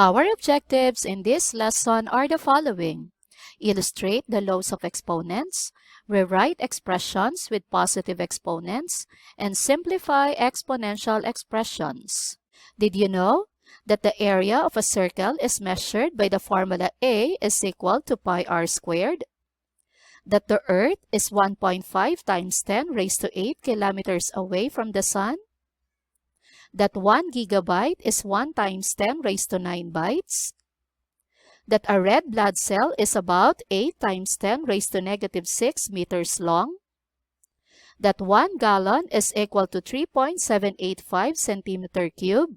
Our objectives in this lesson are the following. Illustrate the laws of exponents, rewrite expressions with positive exponents, and simplify exponential expressions. Did you know that the area of a circle is measured by the formula A is equal to pi r squared? That the Earth is 1.5 times 10 raised to 8 kilometers away from the Sun? That 1 gigabyte is 1 times 10 raised to 9 bytes? That a red blood cell is about 8 times 10 raised to negative 6 meters long? That 1 gallon is equal to 3.785 centimeter cube?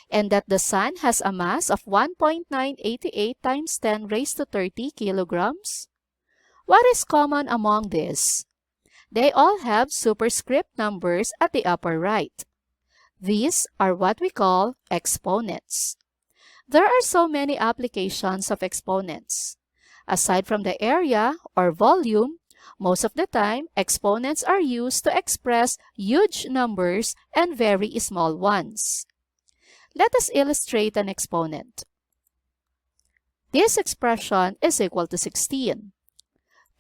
And that the Sun has a mass of 1.988 times 10 raised to 30 kilograms? What is common among these? They all have superscript numbers at the upper right. These are what we call exponents. There are so many applications of exponents. Aside from the area or volume, most of the time, exponents are used to express huge numbers and very small ones. Let us illustrate an exponent. This expression is equal to 16.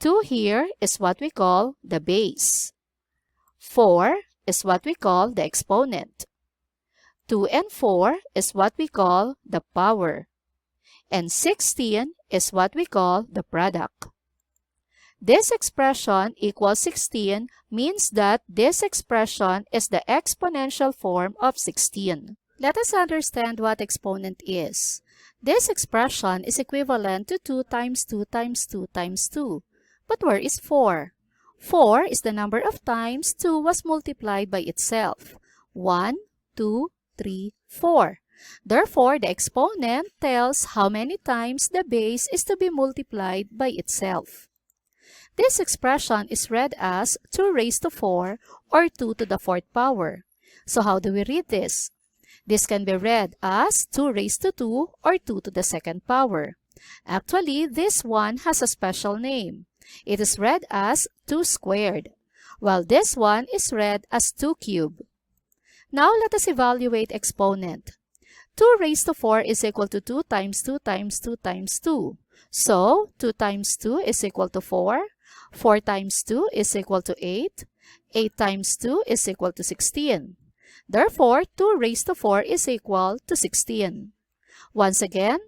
2 here is what we call the base. 4 is what we call the exponent. 2 and 4 is what we call the power. And 16 is what we call the product. This expression equals 16 means that this expression is the exponential form of 16. Let us understand what exponent is. This expression is equivalent to 2 times 2 times 2 times 2. But where is 4? 4 is the number of times 2 was multiplied by itself. 1, 2, 3, 4. Therefore, the exponent tells how many times the base is to be multiplied by itself. This expression is read as 2 raised to 4 or 2 to the 4th power. So how do we read this? This can be read as 2 raised to 2 or 2 to the 2nd power. Actually, this one has a special name. It is read as 2 squared, while this one is read as 2 cubed. Now let us evaluate exponent. 2 raised to 4 is equal to 2 times 2 times 2 times 2. So, 2 times 2 is equal to 4. 4 times 2 is equal to 8. 8 times 2 is equal to 16. Therefore, 2 raised to 4 is equal to 16. Once again,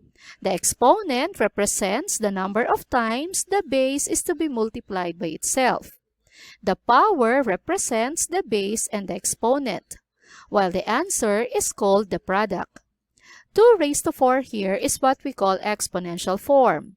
the exponent represents the number of times the base is to be multiplied by itself. The power represents the base and the exponent, while the answer is called the product. 2 raised to 4 here is what we call exponential form.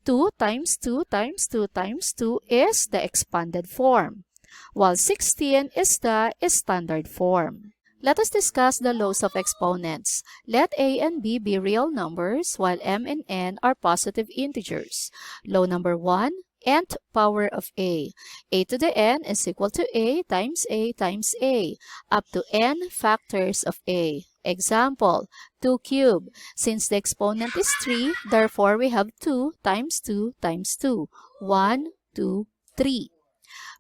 2 times 2 times 2 times 2 is the expanded form, while 16 is the standard form. Let us discuss the laws of exponents. Let a and b be real numbers, while m and n are positive integers. Law number 1, nth power of a. A to the n is equal to a times a times a, up to n factors of a. Example, 2 cubed. Since the exponent is 3, therefore we have 2 times 2 times 2. 1, 2, 3.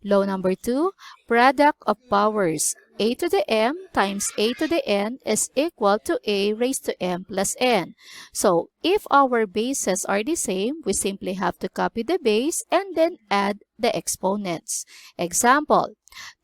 Law number 2, product of powers. A to the m times a to the n is equal to a raised to m plus n. So, if our bases are the same, we simply have to copy the base and then add the exponents. Example,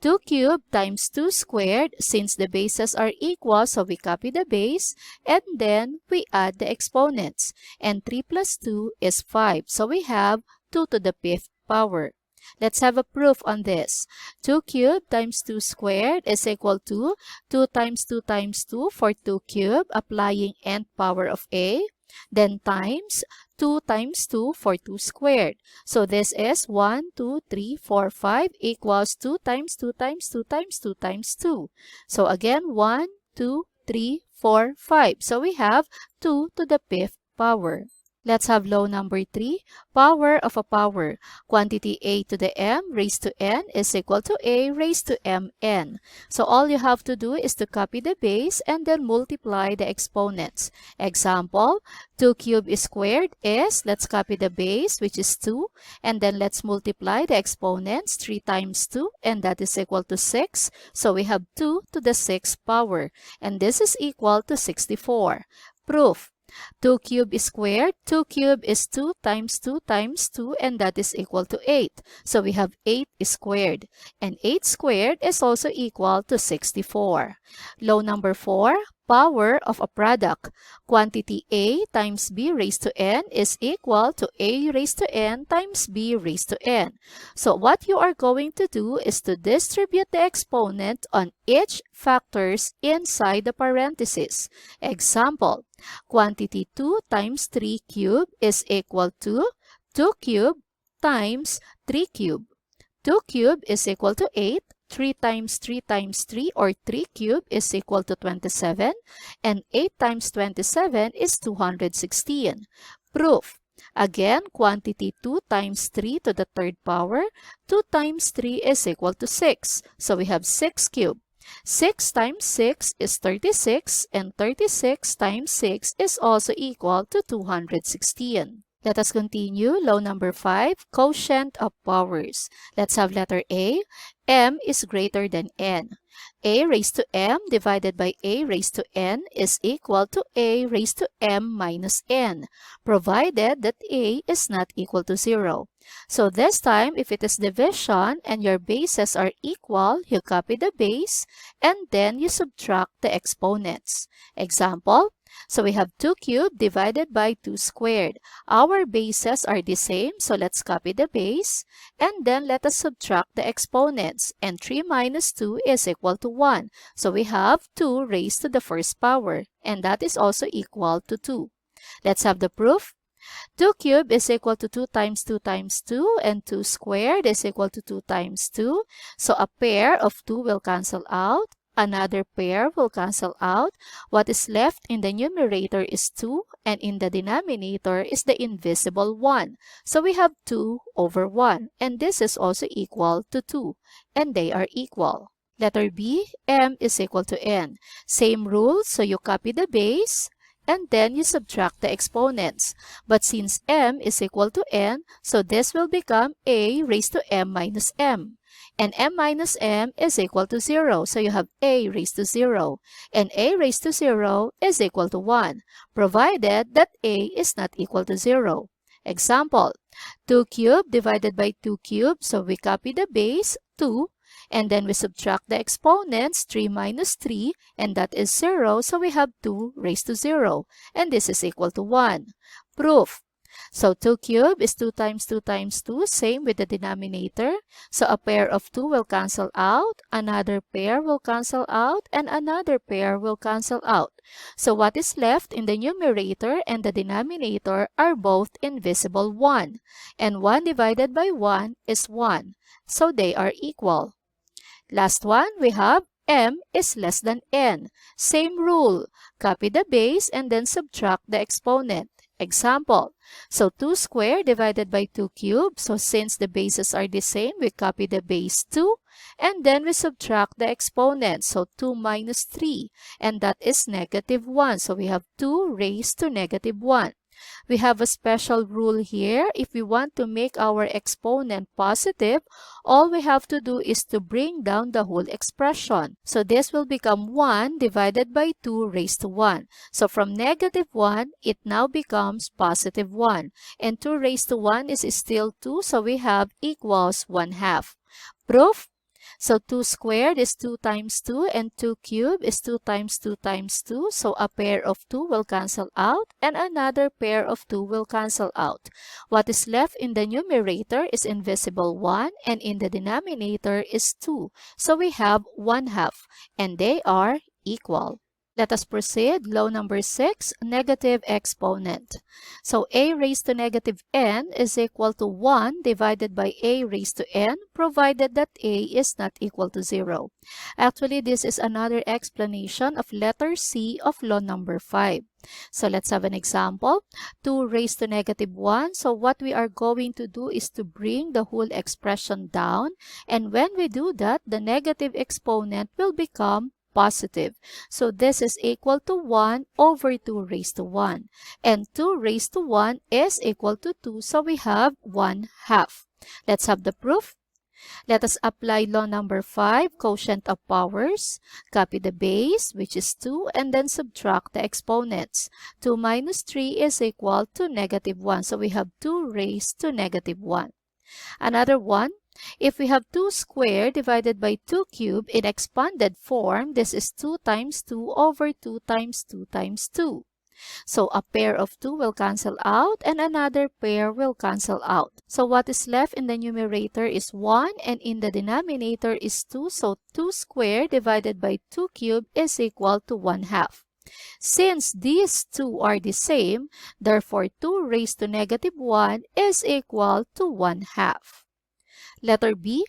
2 cubed times 2 squared. Since the bases are equal, so we copy the base and then we add the exponents. And 3 plus 2 is 5. So, we have 2 to the 5th power. Let's have a proof on this. 2 cubed times 2 squared is equal to 2 times 2 times 2 for 2 cubed, applying nth power of a, then times 2 times 2 for 2 squared. So this is 1, 2, 3, 4, 5 equals 2 times 2 times 2 times 2 times 2. So again, 1, 2, 3, 4, 5. So we have 2 to the 5th power. Let's have law number 3, power of a power. Quantity a to the m raised to n is equal to a raised to mn. So all you have to do is to copy the base and then multiply the exponents. Example, 2 cubed squared is, let's copy the base, which is 2, and then let's multiply the exponents, 3 times 2, and that is equal to 6. So we have 2 to the 6th power, and this is equal to 64. Proof. 2 cubed squared. 2 cubed is 2 times 2 times 2, and that is equal to 8. So we have 8 squared. And 8 squared is also equal to 64. Law number 4. Power of a product. Quantity A times B raised to n is equal to A raised to n times B raised to n. So what you are going to do is to distribute the exponent on each factors inside the parentheses. Example, quantity 2 times 3 cubed is equal to 2 cubed times 3 cubed. 2 cubed is equal to 8. 3 times 3 times 3 or 3 cubed is equal to 27. And 8 times 27 is 216. Proof. Again, quantity 2 times 3 to the third power. 2 times 3 is equal to 6. So we have 6 cubed. 6 times 6 is 36, and 36 times 6 is also equal to 216. Let us continue. Law number 5, quotient of powers. Let's have letter A. M is greater than n. A raised to m divided by A raised to n is equal to A raised to m minus n, provided that A is not equal to 0. So this time, if it is division and your bases are equal, you copy the base and then you subtract the exponents. Example, so we have 2 cubed divided by 2 squared. Our bases are the same, so let's copy the base and then let us subtract the exponents. And 3 minus 2 is equal to 1. So we have 2 raised to the first power, and that is also equal to 2. Let's have the proof. 2 cubed is equal to 2 times 2 times 2, and 2 squared is equal to 2 times 2. So a pair of 2 will cancel out. Another pair will cancel out. What is left in the numerator is 2, and in the denominator is the invisible 1. So we have 2 over 1, and this is also equal to 2, and they are equal. Letter B, m is equal to n. Same rule, so you copy the base, and then you subtract the exponents. But since m is equal to n, so this will become a raised to m minus m. And m minus m is equal to 0, so you have a raised to 0. And a raised to 0 is equal to 1, provided that a is not equal to 0. Example, 2 cubed divided by 2 cubed, so we copy the base, 2, and then we subtract the exponents, 3 minus 3, and that is 0, so we have 2 raised to 0, and this is equal to 1. Proof. So 2 cubed is 2 times 2 times 2, same with the denominator. So a pair of 2 will cancel out, another pair will cancel out, and another pair will cancel out. So what is left in the numerator and the denominator are both invisible 1. And 1 divided by 1 is 1. So they are equal. Last one, we have m is less than n. Same rule. Copy the base and then subtract the exponent. Example, so 2 squared divided by 2 cubed. So since the bases are the same, we copy the base 2 and then we subtract the exponent. So 2 minus 3, and that is negative 1. So we have 2 raised to negative 1. We have a special rule here. If we want to make our exponent positive, all we have to do is to bring down the whole expression. So this will become 1 divided by 2 raised to 1. So from negative 1, it now becomes positive 1. And 2 raised to 1 is still 2, so we have equals 1/2. Proof? So 2 squared is 2 times 2, and 2 cubed is 2 times 2 times 2. So a pair of 2 will cancel out, and another pair of 2 will cancel out. What is left in the numerator is invisible 1, and in the denominator is 2. So we have 1/2, and they are equal. Let us proceed. Law number 6, negative exponent. So a raised to negative n is equal to 1 divided by a raised to n, provided that a is not equal to 0. Actually, this is another explanation of letter C of law number 5. So let's have an example. 2 raised to negative 1. So what we are going to do is to bring the whole expression down. And when we do that, the negative exponent will become positive. So this is equal to 1 over 2 raised to 1. And 2 raised to 1 is equal to 2, so we have 1/2. Let's have the proof. Let us apply law number 5, quotient of powers. Copy the base, which is 2, and then subtract the exponents. 2 minus 3 is equal to negative 1. So we have 2 raised to negative 1. Another one, if we have 2 squared divided by 2 cubed in expanded form, this is 2 times 2 over 2 times 2 times 2. So a pair of 2 will cancel out and another pair will cancel out. So what is left in the numerator is 1 and in the denominator is 2. So 2 squared divided by 2 cubed is equal to 1/2. Since these two are the same, therefore 2 raised to negative 1 is equal to 1/2. Letter B,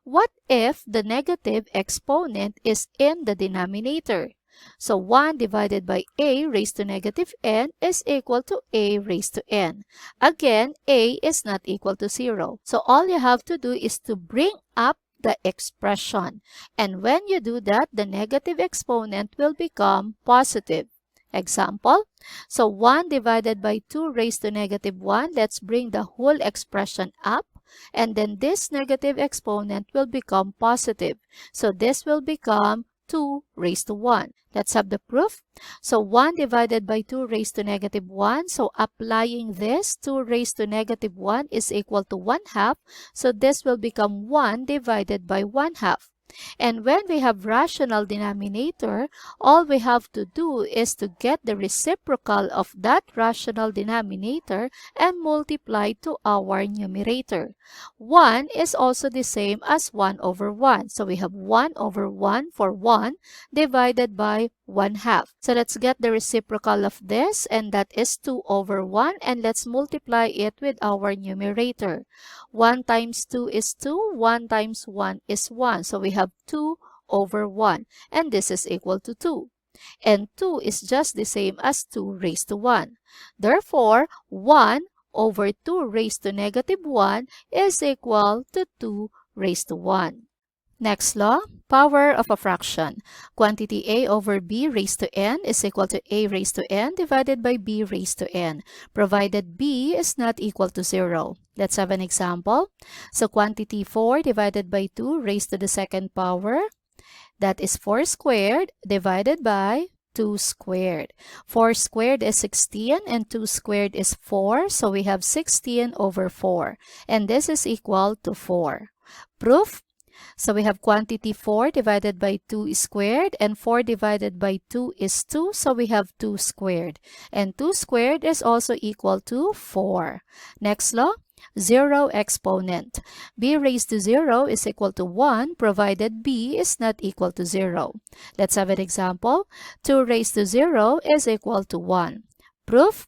what if the negative exponent is in the denominator? So 1 divided by a raised to negative n is equal to a raised to n. Again, a is not equal to 0. So all you have to do is to bring up the expression. And when you do that, the negative exponent will become positive. Example, so 1 divided by 2 raised to negative 1, let's bring the whole expression up. And then this negative exponent will become positive. So this will become 2 raised to 1. Let's have the proof. So 1 divided by 2 raised to negative 1. So applying this, 2 raised to negative 1 is equal to 1/2. So this will become 1 divided by 1/2. And when we have rational denominator, all we have to do is to get the reciprocal of that rational denominator and multiply to our numerator. 1 is also the same as 1 over 1. So we have 1 over 1 for 1 divided by 1/2. So let's get the reciprocal of this, and that is 2 over 1. And let's multiply it with our numerator. 1 times 2 is 2. 1 times 1 is 1. So we have 2 over 1. And this is equal to 2. And 2 is just the same as 2 raised to 1. Therefore, 1 over 2 raised to negative 1 is equal to 2 raised to 1. Next law, power of a fraction. Quantity a over b raised to n is equal to a raised to n divided by b raised to n, provided b is not equal to 0. Let's have an example. So quantity 4 divided by 2 raised to the second power, that is 4 squared divided by 2 squared. 4 squared is 16 and 2 squared is 4. So we have 16 over 4. And this is equal to 4. Proof? So we have quantity 4 divided by 2 squared, and 4 divided by 2 is 2. So we have 2 squared. And 2 squared is also equal to 4. Next law, 0 exponent. b raised to 0 is equal to 1 provided b is not equal to 0. Let's have an example. 2 raised to 0 is equal to 1. Proof?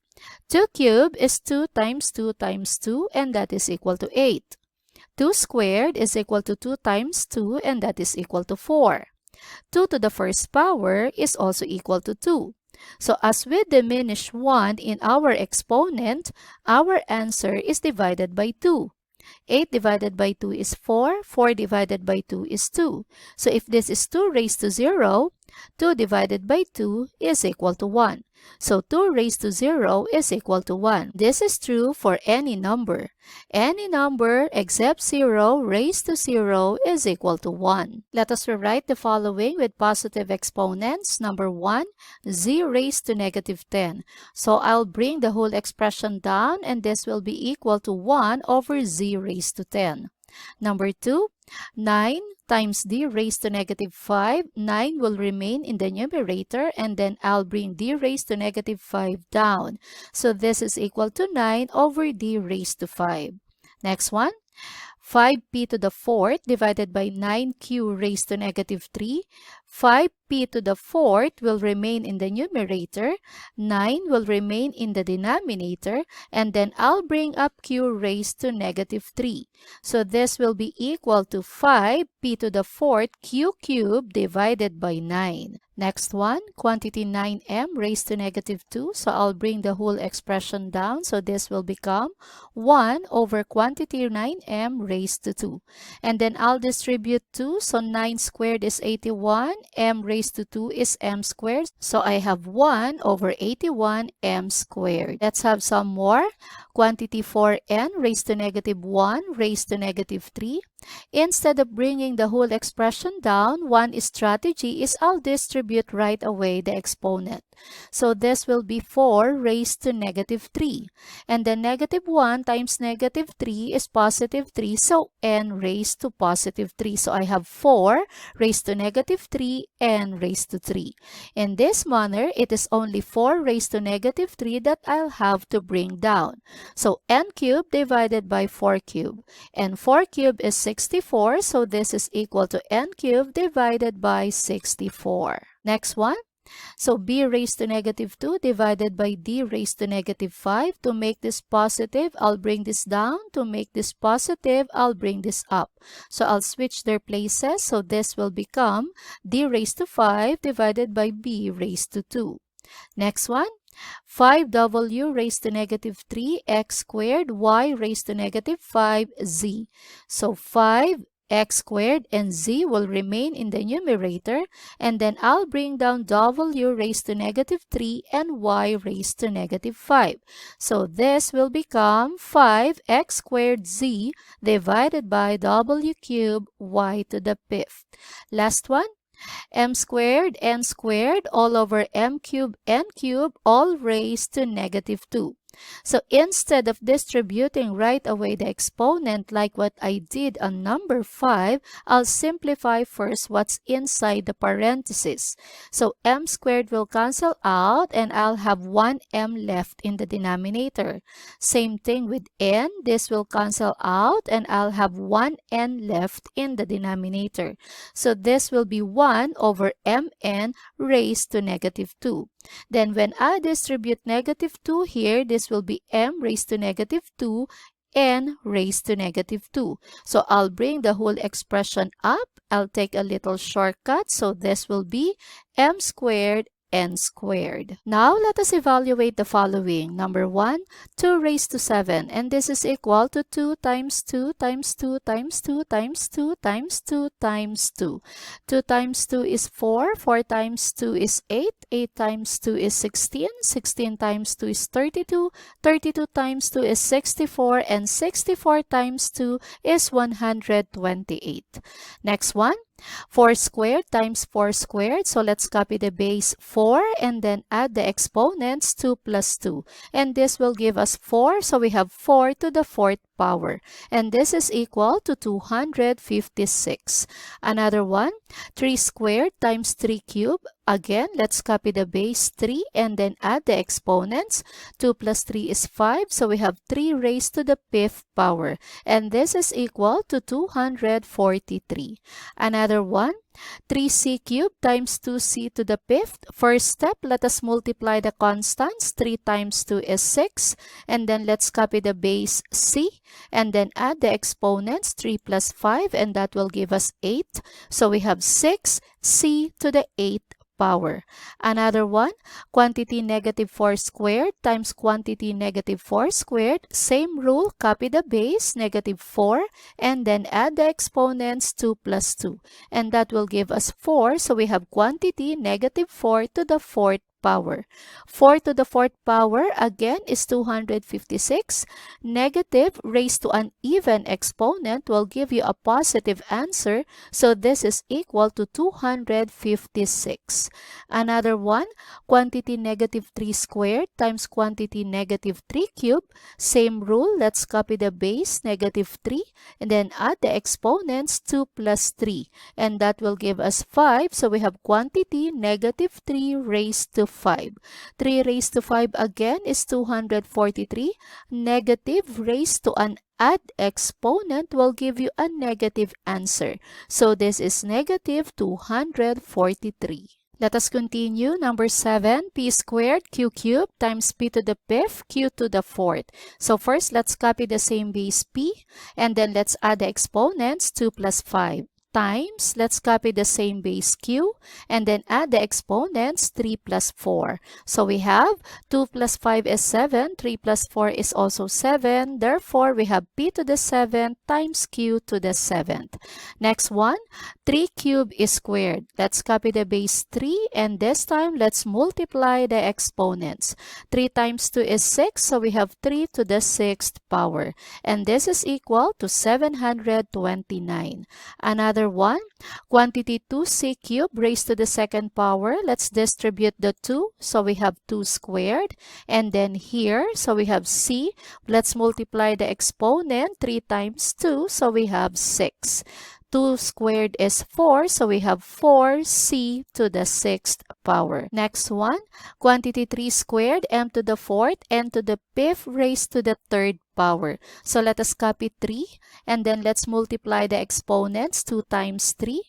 2 cubed is 2 times 2 times 2, and that is equal to 8. 2 squared is equal to 2 times 2, and that is equal to 4. 2 to the first power is also equal to 2. So as we diminish 1 in our exponent, our answer is divided by 2. 8 divided by 2 is 4. 4 divided by 2 is 2. So if this is 2 raised to 0, 2 divided by 2 is equal to 1. So 2 raised to 0 is equal to 1. This is true for any number. Any number except 0 raised to 0 is equal to 1. Let us rewrite the following with positive exponents. Number 1, z raised to negative 10. So I'll bring the whole expression down, and this will be equal to 1 over z raised to 10. Number 2, 9 times d raised to negative 5. 9 will remain in the numerator, and then I'll bring d raised to negative 5 down. So this is equal to 9 over d raised to 5. Next one, 5p to the fourth divided by 9q raised to negative 3. 5p to the fourth will remain in the numerator, 9 will remain in the denominator, and then I'll bring up q raised to negative 3. So this will be equal to 5p to the fourth q cubed divided by 9. Next one, quantity 9m raised to negative 2. So I'll bring the whole expression down. So this will become 1 over quantity 9m raised to 2. And then I'll distribute 2. So 9 squared is 81. M raised to 2 is m squared. So I have 1 over 81 m squared. Let's have some more. Quantity 4n raised to negative 1 raised to negative 3. Instead of bringing the whole expression down, one strategy is I'll distribute right away the exponent. So this will be 4 raised to negative 3. And then negative 1 times negative 3 is positive 3. So n raised to positive 3. So I have 4 raised to negative 3 n raised to 3. In this manner, it is only 4 raised to negative 3 that I'll have to bring down. So n cubed divided by 4 cubed. And 4 cubed is 64. So this is equal to n cubed divided by 64. Next one. So b raised to negative 2 divided by d raised to negative 5. To make this positive, I'll bring this down. To make this positive, I'll bring this up. So I'll switch their places. So this will become d raised to 5 divided by b raised to 2. Next one. 5w raised to negative 3 x squared y raised to negative 5 z. So 5 x squared and z will remain in the numerator, and then I'll bring down w raised to negative 3 and y raised to negative 5. So this will become 5x squared z divided by w cubed y to the 5th. Last one. M squared n squared all over m cubed n cubed all raised to negative 2. So instead of distributing right away the exponent like what I did on number 5, I'll simplify first what's inside the parentheses. So m squared will cancel out and I'll have 1m left in the denominator. Same thing with n. This will cancel out and I'll have 1n left in the denominator. So this will be 1 over mn raised to negative 2. Then when I distribute negative 2 here, this will be m raised to negative 2 n raised to negative 2. So I'll bring the whole expression up. I'll take a little shortcut. So this will be m squared n squared. Now let us evaluate the following. Number 1, 2 raised to 7. And this is equal to 2 times 2 times 2 times 2 times 2 times 2 times 2. 2 times 2 is 4. 4 times 2 is 8. 8 times 2 is 16. 16 times 2 is 32. 32 times 2 is 64. And 64 times 2 is 128. Next one. 4 squared times 4 squared. So let's copy the base 4 and then add the exponents 2 plus 2. And this will give us 4. So we have 4 to the 4th power. And this is equal to 256. Another one. 3 squared times 3 cubed. Again, let's copy the base 3 and then add the exponents. 2 plus 3 is 5. So we have 3 raised to the 5th power. And this is equal to 243. Another one. 3c cubed times 2c to the 5th. First step, let us multiply the constants. 3 times 2 is 6. And then let's copy the base c and then add the exponents. 3 plus 5 and that will give us 8. So we have 6c to the 8th power. Another one, quantity negative 4 squared times quantity negative 4 squared. Same rule, copy the base, negative 4, and then add the exponents 2 plus 2. And that will give us 4. So we have quantity negative 4 to the 4th power. 4 to the 4th power again is 256. Negative raised to an even exponent will give you a positive answer. So this is equal to 256. Another one, quantity negative 3 squared times quantity negative 3 cubed. Same rule, let's copy the base, negative 3, and then add the exponents 2 plus 3. And that will give us 5. So we have quantity negative 3 raised to 5. 3 raised to 5 again is 243. Negative raised to an odd exponent will give you a negative answer. So this is negative 243. Let us continue. Number 7, p squared q cubed times p to the 5th q to the 4th. So first, let's copy the same base p and then let's add the exponents 2 plus 5. times, let's copy the same base q, and then add the exponents 3 plus 4. So we have 2 plus 5 is 7, 3 plus 4 is also 7. Therefore, we have p to the 7th times q to the 7th. Next one, 3 cubed is squared. Let's copy the base 3, and this time let's multiply the exponents. 3 times 2 is 6, so we have 3 to the 6th power. And this is equal to 729. Another one, quantity 2c cubed raised to the 2nd power. Let's distribute the 2, so we have 2 squared. And then here, so we have c. Let's multiply the exponent. 3 times 2, so we have 6. 2 squared is 4, so we have 4c to the 6th power. Next one, quantity 3 squared, m to the 4th, n to the 5th raised to the 3rd power. So let us copy 3, and then let's multiply the exponents. 2 times 3.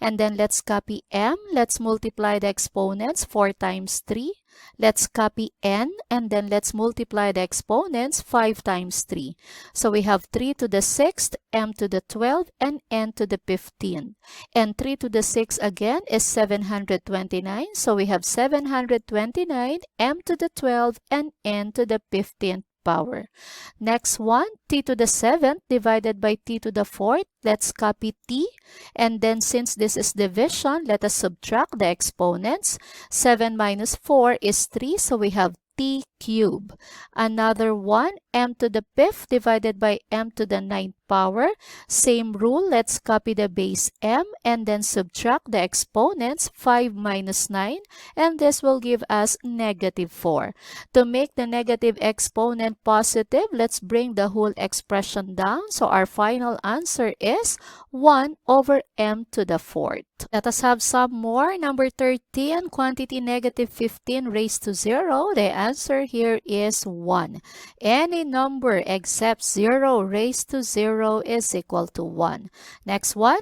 And then let's copy m. Let's multiply the exponents. 4 times 3. Let's copy n, and then let's multiply the exponents. 5 times 3. So we have 3 to the 6th, m to the 12th, and n to the 15th. And 3 to the 6th again is 729. So we have 729, m to the 12th, and n to the 15th power. Next one, t to the 7th divided by t to the 4th. Let's copy t, and then since this is division, let us subtract the exponents. 7 minus 4 is 3, so we have t cubed. Another one, m to the 5th divided by m to the 9th power. Same rule, let's copy the base m and then subtract the exponents. 5 minus 9, and this will give us negative 4. To make the negative exponent positive, let's bring the whole expression down. So our final answer is 1 over m to the 4th. Let us have some more. Number 13, quantity negative 15 raised to 0. The answer here is 1. Any number except 0 raised to 0 is equal to 1. Next one.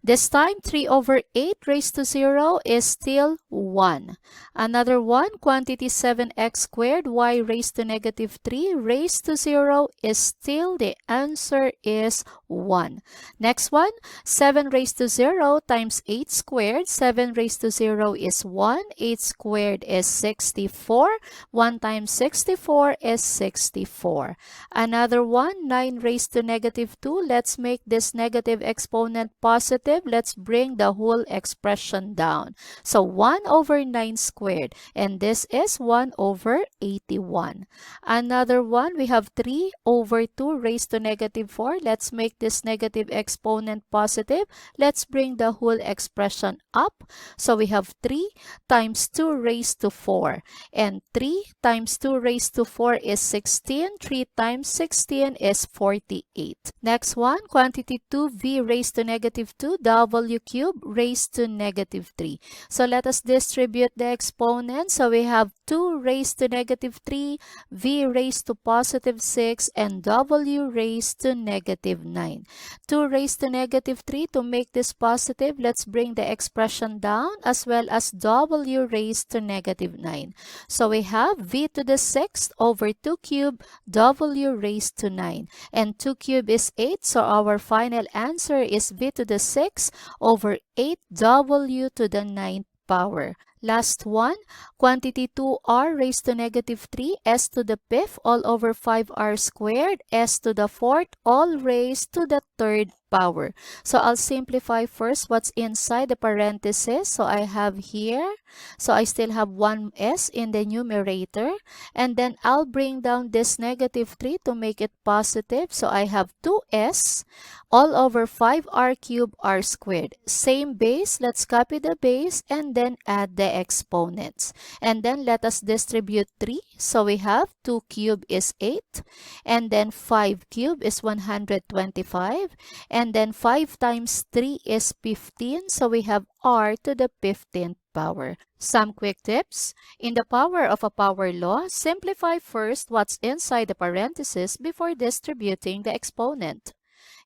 This time, 3 over 8 raised to 0 is still 1. Another one, quantity 7x squared y raised to negative 3 raised to 0 is still, the answer is 1. Next one, 7 raised to 0 times 8 squared. 7 raised to 0 is 1. 8 squared is 64. 1 times 64 is 64. Another one, 9 raised to negative 2. Let's make this negative exponent positive. Let's bring the whole expression down. So 1 over 9 squared, and this is 1 over 81. Another one, we have 3 over 2 raised to negative 4. Let's make this negative exponent positive. Let's bring the whole expression up. So we have 3 times 2 raised to 4. And 3 times 2 raised to 4 is 16. 3 times 16 is 48. Next one, quantity 2v raised to negative 2 w cubed raised to negative 3. So let us distribute the exponents. So we have 2 raised to negative 3, v raised to positive 6, and w raised to negative 9. 2 raised to negative 3, to make this positive, let's bring the expression down, as well as w raised to negative 9. So we have v to the 6th over 2 cubed, w raised to 9. And 2 cubed is 8, so our final answer is v to the 6 over 8w to the 9th power. Last one, quantity 2r raised to negative 3, s to the 5th all over 5r squared, s to the 4th all raised to the 3rd power. So I'll simplify first what's inside the parentheses. So I have here, so I still have 1s in the numerator, and then I'll bring down this negative 3 to make it positive. So I have 2s all over 5r cubed r squared. Same base, let's copy the base and then add the exponents. And then let us distribute 3. So we have 2 cubed is 8, and then 5 cubed is 125, and then 5 times 3 is 15. So we have r to the 15th power. Some quick tips. In the power of a power law, simplify first what's inside the parentheses before distributing the exponent.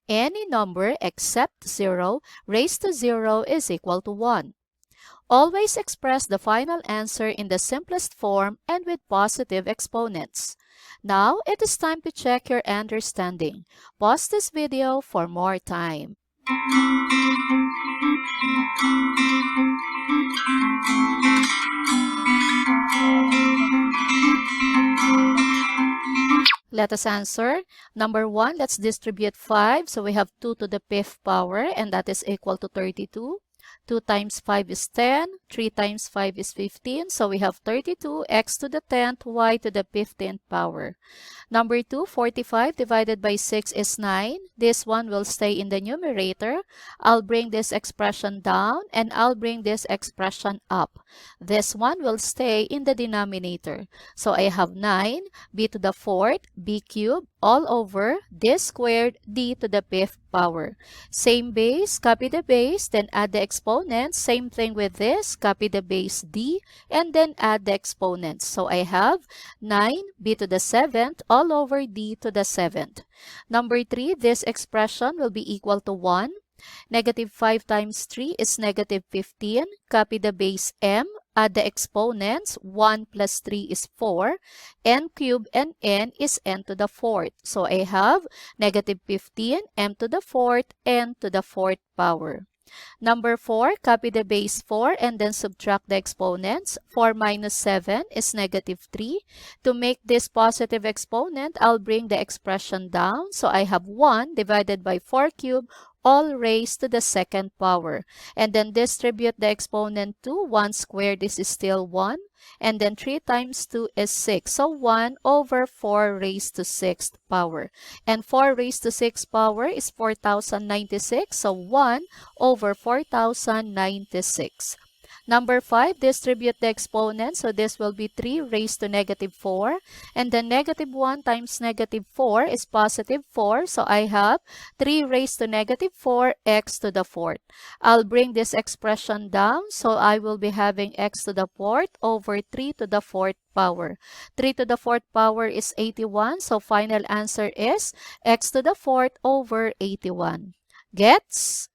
Any number except 0 raised to 0 is equal to 1. Always express the final answer in the simplest form and with positive exponents. Now, it is time to check your understanding. Pause this video for more time. Let us answer. Number 1, let's distribute 5. So we have 2 to the 5th power, and that is equal to 32. 2 times 5 is 10. 3 times 5 is 15. So we have 32 x to the 10th, y to the 15th power. Number 2, 45 divided by 6 is 9. This one will stay in the numerator. I'll bring this expression down, and I'll bring this expression up. This one will stay in the denominator. So I have 9, b to the 4th, b cubed, all over this squared, d to the 5th power. Same base, copy the base, then add the exponents. Same thing with this, copy the base d, and then add the exponents. So I have 9, b to the 7th, all over d to the 7th. Number 3, this expression will be equal to 1. Negative 5 times 3 is negative 15. Copy the base m, add the exponents. 1 plus 3 is 4. N cubed and n is n to the 4th. So I have negative 15, m to the 4th, n to the 4th power. Number 4, copy the base 4 and then subtract the exponents. 4 minus 7 is negative 3. To make this positive exponent, I'll bring the expression down. So I have 1 divided by 4 cubed, all raised to the 2nd power. And then distribute the exponent to 1 squared. This is still 1. And then 3 times 2 is 6. So 1 over 4 raised to 6th power. And 4 raised to 6th power is 4096. So 1 over 4096. Number 5, distribute the exponent. So this will be 3 raised to negative 4. And then negative 1 times negative 4 is positive 4. So I have 3 raised to negative 4, x to the 4th. I'll bring this expression down. So I will be having x to the 4th over 3 to the 4th power. 3 to the 4th power is 81. So final answer is x to the 4th over 81. Gets?